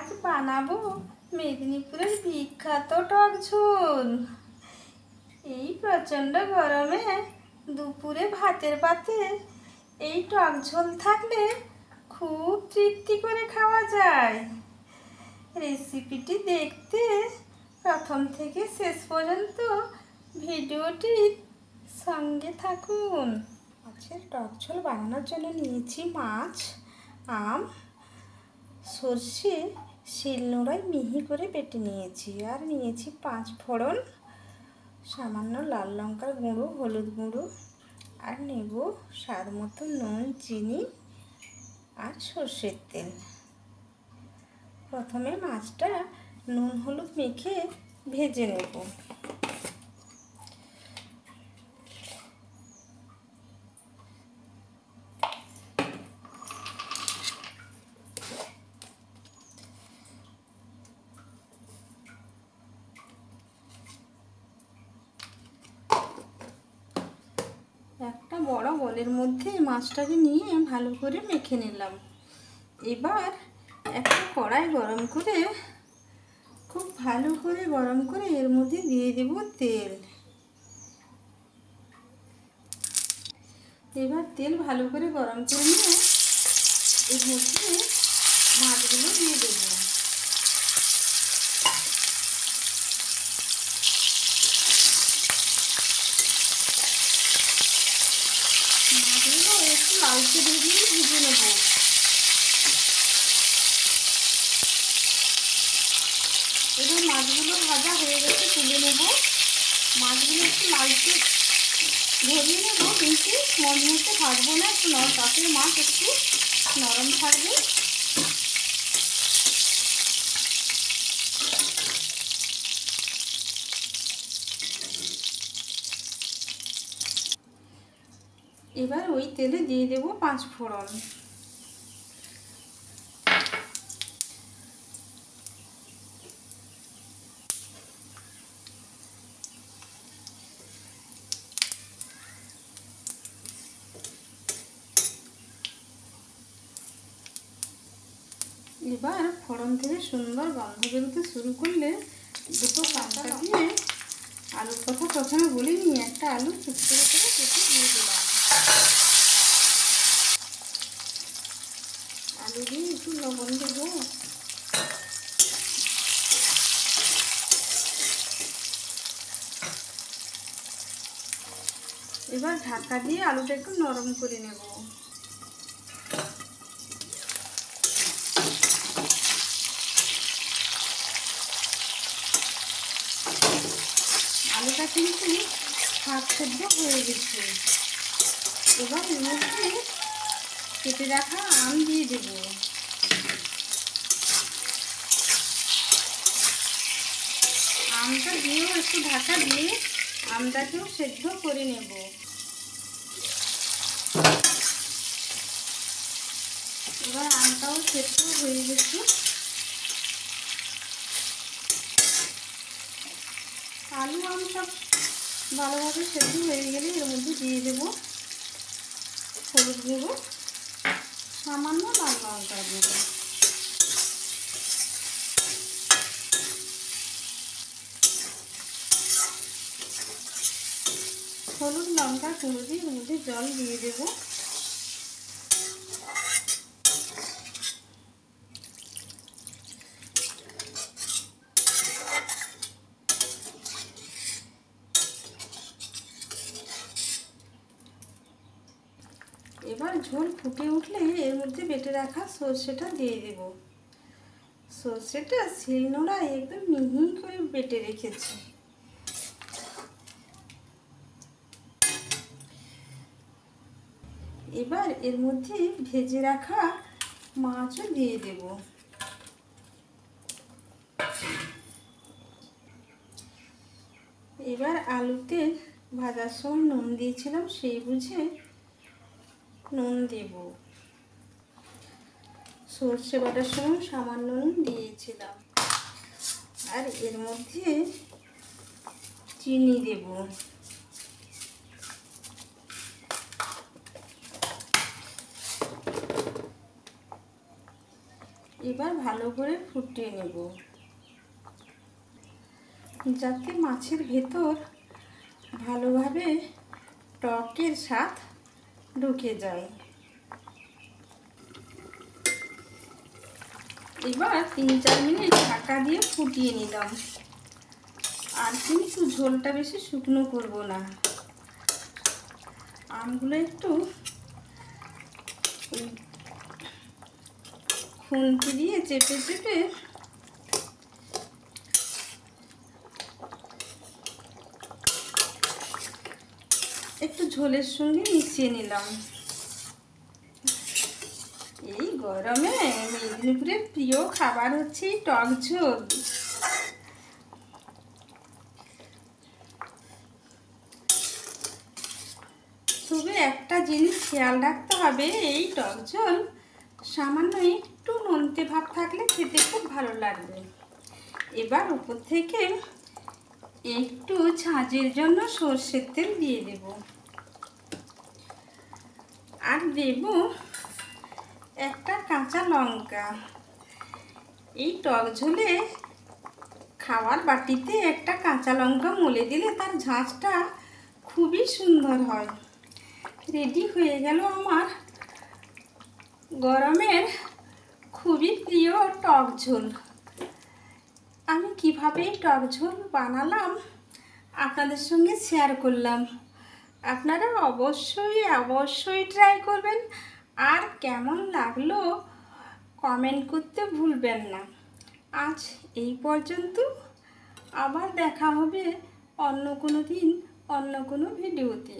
আজ বানাবো মেদিনীপুরের বিখ্যাত টক ঝোল। এই প্রচণ্ড গরমে দুপুরে ভাতের পাতে এই টক ঝোল থাকলে খুব তৃপ্তি করে খাওয়া যায়। রেসিপিটি দেখতে প্রথম থেকে শেষ পর্যন্ত ভিডিওটির সঙ্গে থাকুন। মাছের টক ঝোল বানানোর জন্য নিয়েছি মাছ, আম, সর্ষে শিলনোড়ায় মিহি করে বেটে নিয়েছি, আর নিয়েছি 5 ফোড়ন, সামান্য লাল লঙ্কার গুঁড়ো, হলুদ গুঁড়ো, আর নেব স্বাদ মতো নুন, চিনি আর সর্ষের তেল। প্রথমে মাছটা নুন হলুদ মেখে ভেজে নেব। একটা বড় বোলের মধ্যে মাছটাকে নিয়ে ভালো করে মেখে নিলাম। এবার একটা কড়াই গরম করে খুব ভালো করে গরম করে এর মধ্যে দিয়ে দেব তেল। এবার তেল ভালো করে গরম করে নিয়ে এর মধ্যে মাছগুলো দিয়ে দেবো। মাছগুলো একটু লালচে ভেজে নেব। এবার মাছগুলো ভাজা হয়ে গেছে, তুলে নেব। মাছগুলো একটু লালচে ভেজে নেব, কিন্তু মজমুচে ভাজবো না, একটু তাতে মাছ একটু নরম থাকবে। এবার ওই তেলে দিয়ে দেব 5 ফোড়ন। এবার ফোড়ন থেকে সুন্দর গন্ধ বেরোতে শুরু করলে দুটো পাতা দিয়ে আলুর কথা প্রথমে বলিনি, একটা আলু চুপচে করে কেটে দিয়ে দিলাম। আলু দিয়ে একটু লবণ দেবো। এবার ঢাকা দিয়ে আলুটা একটু নরম করে নেব। আলুটা কিন্তু হাফ সেদ্ধ হয়ে গেছে। এবার এর মধ্যে কেটে রাখা আম দিয়ে দেব। আমটা দিয়েও একটু ঢাকা দিয়ে আমটাকেও সেদ্ধ করে নেব। এবার আমটাও সেদ্ধ হয়ে গেছে। আলু আম সব ভালোভাবে সেদ্ধ হয়ে গেলে এর মধ্যে দিয়ে দেব হলুদ গুঁড়ো, সামান্য লাল লঙ্কার গুঁড়ো। হলুদ লঙ্কা গুঁড়ো দিয়ে এর মধ্যে জল দিয়ে দেব। এবার ঝোল ফুটে উঠলে এর মধ্যে বেটে রাখা সর্ষেটা দিয়ে দেব। সর্ষেটা শিলনোড়ায় একদম মিহি করে বেটে রেখেছি। এবার এর মধ্যে ভেজে রাখা মাছও দিয়ে দেব। এবার আলুতে ভাজার সময় নুন দিয়েছিলাম, সেই বুঝে নুন দেব। সর্ষে বাটার সময় সামান্য নুন দিয়েছিলাম, আর এর মধ্যে চিনি দেব। এবার ভালো করে ফুটিয়ে নেব, যাতে মাছের ভেতর ভালোভাবে টকের স্বাদ ঢুকে যায়। এবার 3-4 মিনিট ঢাকা দিয়ে ফুটিয়ে নিলাম। আর কিন্তু ঝোলটা বেশি শুকনো করব না। আমগুলো একটু খুন্তি দিয়ে চেপে চেপে একটু ঝোলের সঙ্গে মিশিয়ে নিলাম। এই গরমে মেদিনীপুরের প্রিয় খাবার হচ্ছে টক ঝোল। তবে একটা জিনিস খেয়াল রাখতে হবে, এই টক ঝোল সামান্য একটু নোনতে ভাব থাকলে খেতে খুব ভালো লাগবে। এবার উপর থেকে একটু ঝাঁঝের জন্য সর্ষের তেল দিয়ে দেব, আর দেব একটা কাঁচা লঙ্কা। এই টক ঝোলে খাওয়ার বাটিতে একটা কাঁচা লঙ্কা মলে দিলে তার ঝাঁঝটা খুবই সুন্দর হয়। রেডি হয়ে গেল আমার গরমের খুবই প্রিয় টক ঝোল। আমি কিভাবে এই টক ঝোল বানালাম আপনাদের সঙ্গে শেয়ার করলাম। আপনারা অবশ্যই ট্রাই করবেন, আর কেমন লাগলো কমেন্ট করতে ভুলবেন না। আজ এই পর্যন্ত, আবার দেখা হবে অন্য কোনো দিন অন্য কোনো ভিডিওতে।